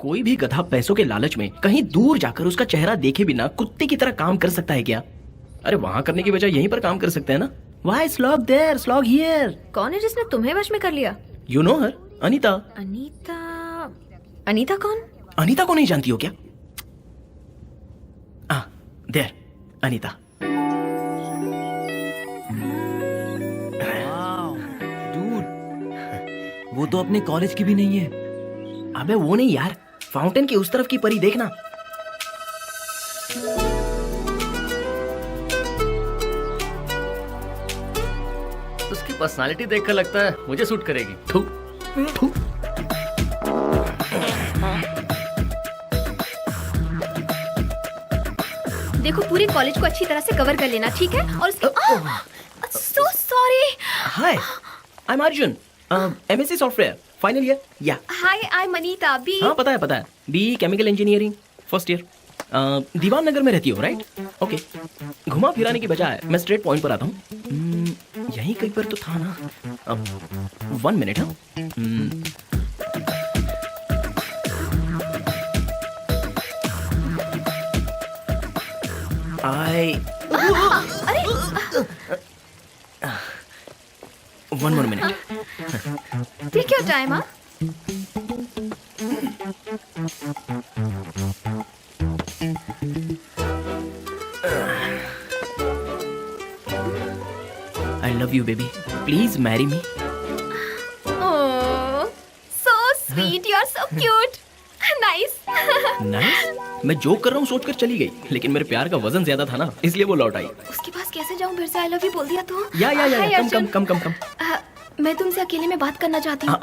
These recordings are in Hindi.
कोई भी गधा पैसों के लालच में कहीं दूर जाकर उसका चेहरा देखे बिना कुत्ते की तरह काम कर सकता है क्या? अरे वहाँ करने की बजाय यहीं पर काम कर सकते हैं ना? Why slog there, slog here? कौन है जिसने तुम्हें वश में कर लिया? You know her, Anita. Anita? Anita कौन? अनीता को नहीं जानती हो क्या? देर अनीता। डूड, वो तो अपने कॉलेज की भी नहीं है। अबे वो नहीं यार, फाउंटेन की उस तरफ की परी देखना। उसकी पर्सनालिटी देखकर लगता है मुझे सूट करेगी। थू, थू। देखो पूरे कॉलेज को अच्छी तरह से कवर कर लेना, ठीक है? और उसके so sorry. Hi, I am Arjun, MSc software final year. या hi, I am Anita. B? हाँ पता है, B chemical engineering first year. Diwan Nagar में रहती हो राइट? ओके, घुमा फिराने की बजाय मैं स्ट्रेट पॉइंट पर आता हूँ। यहीं कहीं पर तो था ना। 1 मिनट। अरे 1 more minute. Take your time. हाँ, I love you baby. Please marry me. Oh so sweet, you are so cute, nice. Nice? मैं जोक कर रहा हूँ सोचकर चली गई, लेकिन मेरे प्यार का वजन ज्यादा था ना, इसलिए वो लौट आई। उसके पास कैसे जाऊँ? फिर से आई लव यू बोल दिया तो। या हाय कम अर्जुन। कम। मैं तुमसे अकेले में बात करना चाहती हूँ।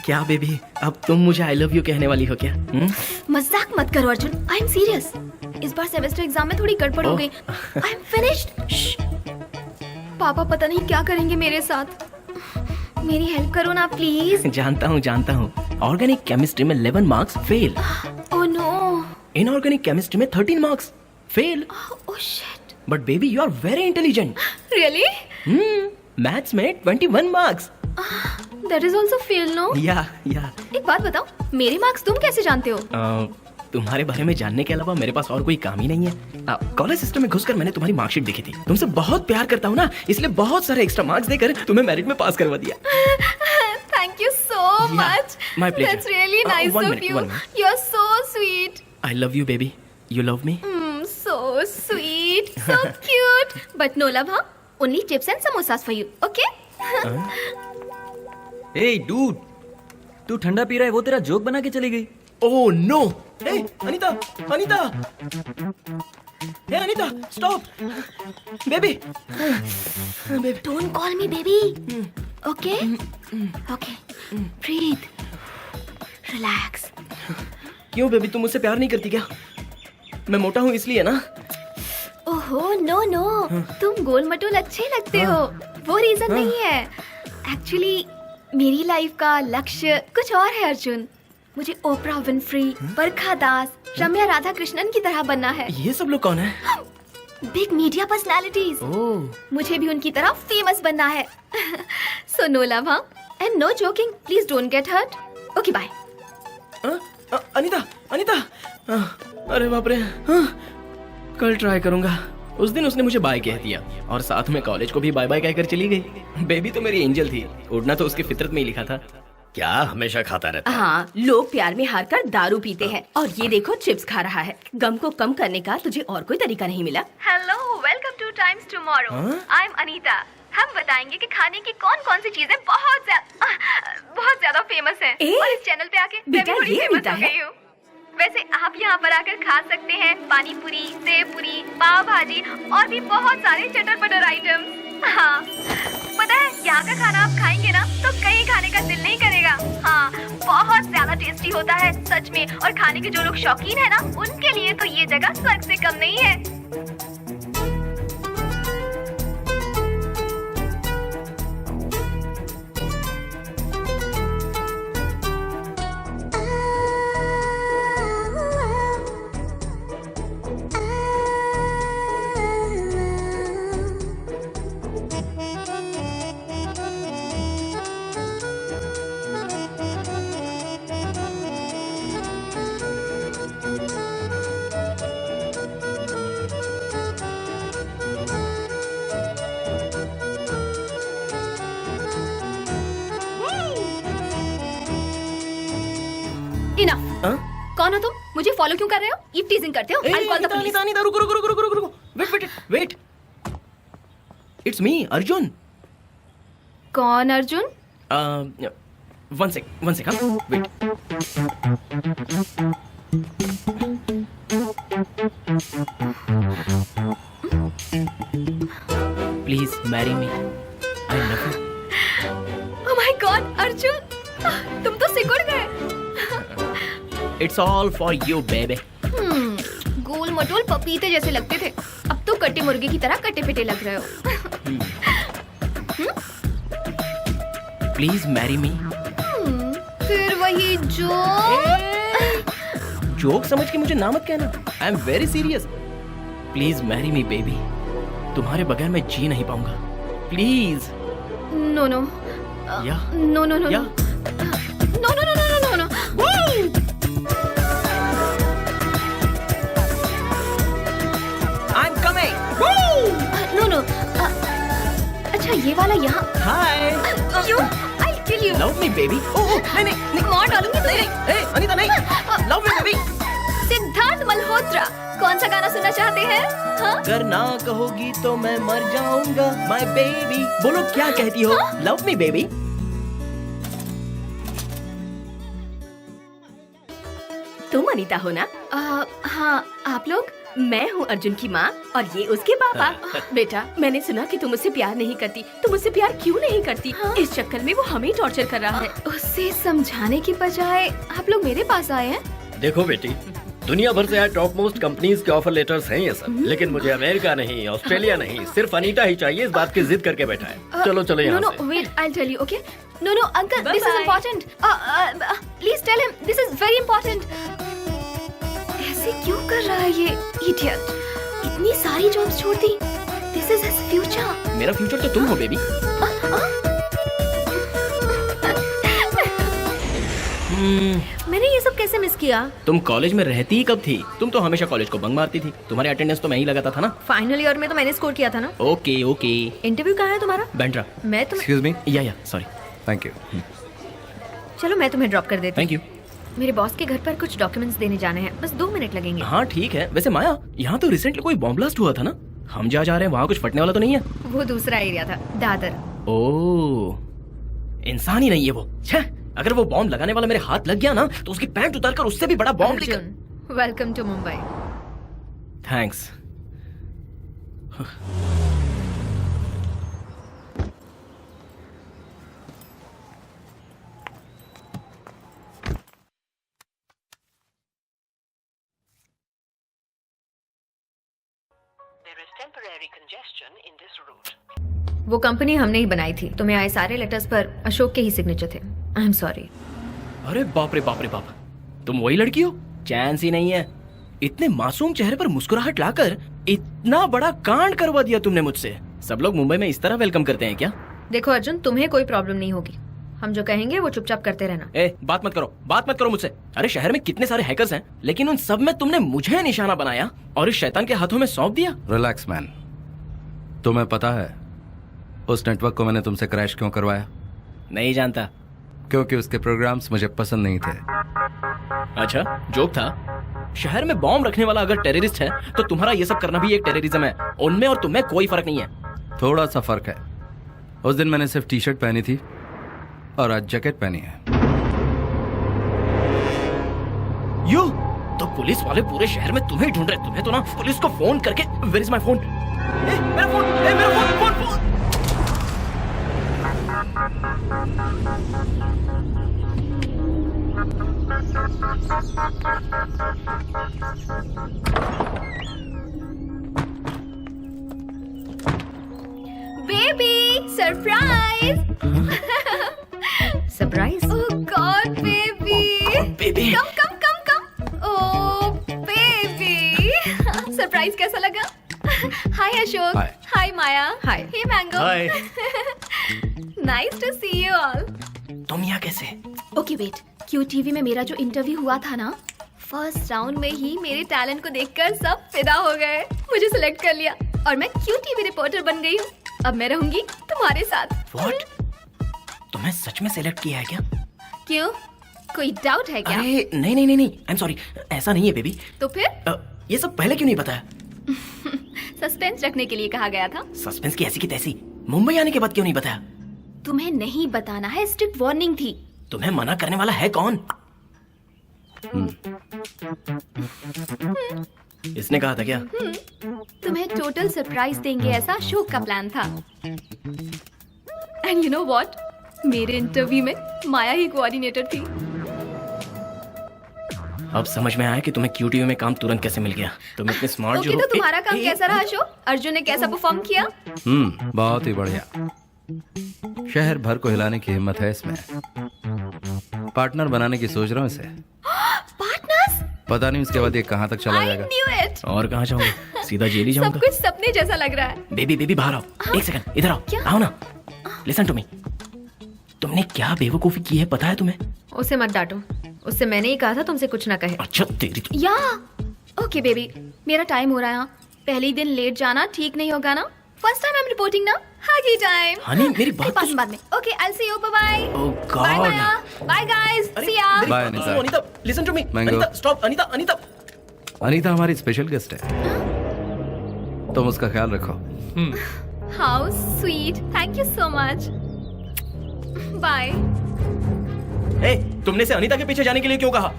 क्या बेबी, अब तुम मुझे आई लव यू कहने वाली हो क्या? मजाक मत करो अर्जुन, आई एम सीरियस। इस बार सेमेस्टर एग्जाम में थोड़ी गड़बड़ हो गई। I am finished. पापा पता नहीं क्या करेंगे मेरे साथ। मेरी हेल्प करो ना प्लीज। जानता हूँ। ऑर्गेनिक केमिस्ट्री में 11 marks fail. Oh no. Inorganic chemistry में 13 marks fail. Oh shit. But baby you are very intelligent. Really? Maths में 21 marks. That is also fail no? या एक बात बताओ, मेरे मार्क्स तुम कैसे जानते हो? तुम्हारे बारे में जानने के अलावा मेरे पास और कोई काम ही नहीं है। कॉलेज सिस्टम में घुसकर मैंने तुम्हारी मार्कशीट देखी थी। तुमसे बहुत प्यार करता हूँ ना, इसलिए बहुत सारे एक्स्ट्रा मार्क्स देकर तुम्हें मेरिट में पास करवा दिया। Thank you so much. my pleasure. That's really nice one of minute, you. one minute. You are so sweet. I love you baby, you love me? So sweet, so cute. But no love, huh? Only chips and samosas for you, okay? A dude, तू ठंडा पी रहा है, वो तेरा जोक बना के चली गई। Oh no! Hey, Anita! Hey, Anita, stop! Baby! Baby. Don't call me baby. Okay? Okay. Breathe. Relax. क्यों बेबी, तुम मुझसे प्यार नहीं करती क्या? मैं मोटा हूँ इसलिए ना? ओहो नो नो, तुम गोल मटोल अच्छे लगते हो, वो रीजन नहीं है। एक्चुअली मेरी लाइफ का लक्ष्य कुछ और है अर्जुन। मुझे Oprah Winfrey, Barkha Das, Ramya Radhakrishnan की तरह बनना है। ये सब लोग कौन है? Big media personalities. मुझे भी उनकी तरह फेमस बनना है। सो नो लव, हाँ, and no joking, please don't get hurt. Okay bye. Anita! अरे बाप रे, कल ट्राई करूंगा। उस दिन उसने मुझे बाय कह दिया और साथ में कॉलेज को भी बाय बाय कहकर चली गई। बेबी तो मेरी एंजल थी, उड़ना तो उसकी फितरत में ही लिखा था। क्या हमेशा खाता रहता है? हाँ, लोग प्यार में हार कर दारू पीते हैं और ये देखो चिप्स खा रहा है। गम को कम करने का तुझे और कोई तरीका नहीं मिला? Hello, welcome two times tomorrow. I am Anita. हम बताएंगे कि खाने की कौन कौन सी चीजें बहुत ज्यादा फेमस हैं। और इस चैनल पे आके मैं भी बेटा, थोड़ी ये फेमस अनीता हो है। गई हूँ। वैसे आप यहाँ पर आकर खा सकते हैं पानी पूरी, सेव पूरी, पाव भाजी और भी बहुत सारे चटर पटर आइटम। हाँ, पता है यहाँ का खाना आप खाएंगे ना तो कहीं खाने का दिल नहीं करेगा। हाँ, बहुत ज्यादा टेस्टी होता है सच में। और खाने के जो लोग शौकीन है ना, उनके लिए तो ये जगह स्वर्ग से कम नहीं है। इनफ। हाँ? कौन हो तुम? मुझे फॉलो क्यों कर रहे हो? ईव टीजिंग करते हो? I'll call the police. Anita, रुको। वेट। It's me, Arjun. कौन अर्जुन? वन सेक, हाँ, wait. Please marry me, I love you. Oh my God, Arjun, तुम तो सिकुड़ गए। It's all for you baby. गोल मटोल पपीते जैसे लगते थे, अब तो कटे मुर्गे की तरह कटे पिटे लग रहे हो। प्लीज मैरी मी। फिर वही जो जोक समझ के मुझे ना मत कहना, I am very serious. Please marry me baby, तुम्हारे बगैर मैं जी नहीं पाऊंगा, please. No yeah no no no yeah no. I am coming. No अच्छा ये वाला यहाँ। Hi, You, I'll kill you. Love me baby. Oh नहीं, मार डालूंगी तुझे। ए अनीता नहीं, love me baby. Siddharth Malhotra, कौन सा गाना सुनना चाहते हैं? हाँ? अगर ना कहोगी तो मैं मर जाऊंगा, माय बेबी। बोलो क्या कहती हो? Love me baby. तुम अनीता हो ना? हाँ, आप लोग? मैं हूँ अर्जुन की माँ और ये उसके पापा। बेटा, मैंने सुना कि तुम उससे प्यार नहीं करती। तुम उससे प्यार क्यों नहीं करती? इस चक्कर में वो हमें टॉर्चर कर रहा है। उसे समझाने की बजाय आप लोग मेरे पास आए हैं। देखो बेटी, दुनिया भर से टॉप मोस्ट कंपनीज के ऑफर लेटर्स हैं ये सब, लेकिन मुझे अमेरिका नहीं, ऑस्ट्रेलिया नहीं, सिर्फ अनीता ही चाहिए। इस बात की जिद करके बैठा है। चलो यहाँ नो से। Wait, I'll tell you, okay? No, uncle, this is important. Please tell him, this is very important. ऐसे क्यों कर रहा है ये idiot? इतनी सारी जॉब्स छोड़ दी। This is his future. मेरा फ्यूचर तो तुम हो बेबी। मैंने ये सब कैसे मिस किया? तुम कॉलेज में रहती ही कब थी? तुम तो हमेशा कॉलेज को बंक मारती थी। तुम्हारे अटेंडेंस तो मैं ही लगाता था ना। फाइनल ईयर में तो मैंने स्कोर किया था ना। ओके। इंटरव्यू कहाँ है तुम्हारा? बैंड्रा। मैं तुम्हें एक्सक्यूज मी। या सॉरी। Thank you. चलो मैं तुम्हें ड्रॉप कर देती हूँ। Thank you. मेरे बॉस के घर पर कुछ डॉक्यूमेंट्स देने जाने हैं, बस 2 मिनट लगेंगे। हाँ ठीक है। वैसे माया, यहाँ तो रिसेंटली कोई बॉम्ब ब्लास्ट हुआ था ना? हम जहाँ जा रहे हैं वहाँ कुछ फटने वाला तो नहीं है? वो दूसरा एरिया था, दादर। ओह, इंसान ही नहीं है वो। छह, अगर वो बॉम्ब लगाने वाला मेरे हाथ लग गया ना तो उसकी पैंट उतारकर उससे भी बड़ा बॉम्ब लेकर। Welcome to Mumbai. थैंक्स। वो कंपनी हमने ही बनाई थी। तुम्हें आए सारे लेटर्स पर अशोक के ही सिग्नेचर थे। I am sorry. अरे बाप रे बाप, तुम वही लड़की हो? चांस ही नहीं है। इतने मासूम चेहरे पर मुस्कुराहट लाकर इतना बड़ा कांड करवा दिया तुमने मुझसे। सब लोग मुंबई में इस तरह वेलकम करते हैं क्या? देखो अर्जुन, तुम्हें कोई प्रॉब्लम नहीं होगी। हम जो कहेंगे वो चुपचाप करते रहना। बात मत करो मुझसे। अरे शहर में कितने सारे हैकर्स हैं, लेकिन उन सब में तुमने मुझे निशाना बनाया और इस शैतान के हाथों में सौंप दिया। Relax man. तुम्हें पता है उस नेटवर्क को मैंने तुमसे क्रैश क्यों करवाया? नहीं जानता। क्योंकि उसके प्रोग्राम्स मुझे पसंद नहीं थे। अच्छा, जोक था। शहर में बॉम्ब रखने वाला अगर टेररिस्ट है तो तुम्हारा ये सब करना भी एक टेररिज्म है। उनमें और तुम्हें कोई फर्क नहीं है। थोड़ा सा फर्क है। उस दिन मैंने सिर्फ टी शर्ट पहनी थी और आज जैकेट पहनी है। यू तो पुलिस वाले पूरे शहर में तुम्हें ढूंढ रहे। तुम्हें तो ना पुलिस को फोन करके, वेयर इज माय फोन? मेरा phone. Baby surprise. Surprise? Oh God baby. Baby come. Oh baby, surprise कैसा लगा? Hi Ashok. Hi. Hi Maya. Hi. Hey mango. Hi. Nice to see you all. तुम यहाँ कैसे? ओके वेट, क्यू टीवी में मेरा जो इंटरव्यू हुआ था ना, फर्स्ट राउंड में ही मेरे टैलेंट को देखकर सब फिदा हो गए। मुझे सिलेक्ट कर लिया और मैं क्यू टीवी रिपोर्टर बन गई हूँ। अब मैं रहूंगी तुम्हारे साथ। व्हाट? तुम्हें सच में सेलेक्ट किया है क्या? क्यों? कोई डाउट है क्या? अरे नहीं नहीं नहीं नहीं, आई एम सॉरी, ऐसा नहीं है बेबी। तो फिर ये सब पहले क्यों नहीं बताया? सस्पेंस रखने के लिए कहा गया था। सस्पेंस की ऐसी की तैसी, मुंबई आने के बाद क्यों नहीं बताया? तुम्हें नहीं बताना है, स्ट्रिक्ट वार्निंग थी। तुम्हें मना करने वाला है कौन? इसने कहा था क्या? तुम्हें टोटल सरप्राइज देंगे ऐसा शो का प्लान था। एंड यू नो व्हाट, मेरे इंटरव्यू में माया ही कोऑर्डिनेटर थी। अब समझ में आया कि तुम्हें क्यूटीयू में काम तुरंत कैसे मिल गया। तुम इतने स्मार्ट जो ओके, हो। तो तुम्हारा काम कैसा रहा शो? अर्जुन ने कैसा परफॉर्म किया? बहुत ही बढ़िया। शहर भर को हिलाने की हिम्मत है इसमें। पार्टनर बनाने की सोच रहा हूँ इसे। पार्टनर्स? पता नहीं उसके बाद ये कहाँ तक चला आई जाएगा। Knew it. और कहाँ जाऊंगा? सीधा जेल ही सब जाऊंगा। कुछ सपने जैसा लग रहा है। बेबी बेबी बाहर आओ, एक सेकंड इधर आओ। क्या? आओ ना, लिसन टू मी। तुमने क्या बेवकूफी की है पता है तुम्हें? उसे मत डांटो, उससे मैंने ही कहा था तुमसे कुछ ना कहे। अच्छा तेरी तो। या ओके बेबी, मेरा टाइम हो रहा है। पहले ही दिन लेट जाना ठीक नहीं होगा ना। First time I am reporting ना। हगी टाइम। हनी मेरी बात तो बाद में। Okay, I will see you. Bye bye. Oh bye God. Maya. Bye guys, see ya. मेरी Bye, बात तो अनीता। सुनो, Anita listen to me. Mango. Anita stop. Anita Anita Anita हमारी स्पेशल गेस्ट है, तुम उसका ख्याल रखो। How sweet, thank you so much. Bye. ए, तुमने इसे अनीता के पीछे जाने के लिए क्यों कहा?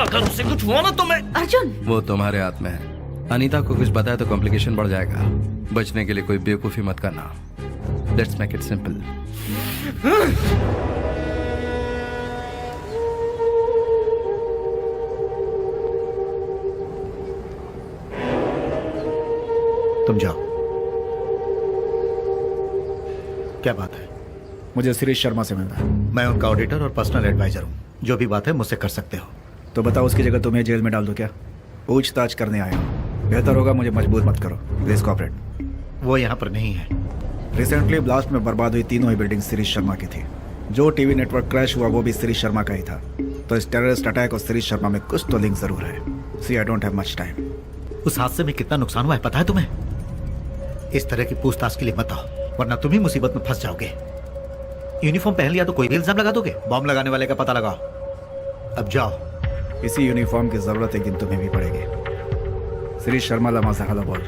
अगर उससे कुछ हुआ ना तो मैं। अर्जुन, वो तुम्हारे हाथ में है। अनीता को कुछ बताया तो कॉम्प्लिकेशन बढ़ जाएगा। बचने के लिए कोई बेवकूफी मत करना। Let's make it simple. तुम जाओ। क्या बात है? मुझे शिरीष शर्मा से मिलना है। मैं उनका ऑडिटर और पर्सनल एडवाइजर हूँ। जो भी बात है मुझसे कर सकते हो। तो बताओ, उसकी जगह तुम्हें जेल में डाल दो क्या? पूछताछ करने आया हूँ। बेहतर होगा मुझे मजबूर मत करो। Please cooperate. वो यहाँ पर नहीं है। रिसेंटली ब्लास्ट में बर्बाद हुई तीनों ही बिल्डिंग शिरीष शर्मा की थी। जो टीवी नेटवर्क क्रैश हुआ वो भी शिरीष शर्मा का ही था। तो इस टेररिस्ट अटैक और शिरीष शर्मा में कुछ तो लिंक जरूर है। See I don't have much time. उस हादसे में कितना नुकसान हुआ है पता है तुम्हें? इस तरह की पूछताछ के लिए मत आओ, वरना तुम ही मुसीबत में फंस जाओगे। यूनिफॉर्म पहन लिया तो कोई भी इल्जाम लगा दोगे। बॉम्ब लगाने वाले का पता लगाओ। अब जाओ। इसी यूनिफॉर्म की जरूरत एक दिन तुम्हें भी पड़ेगी। शिरीष शर्मा लमा से हेलो बोल।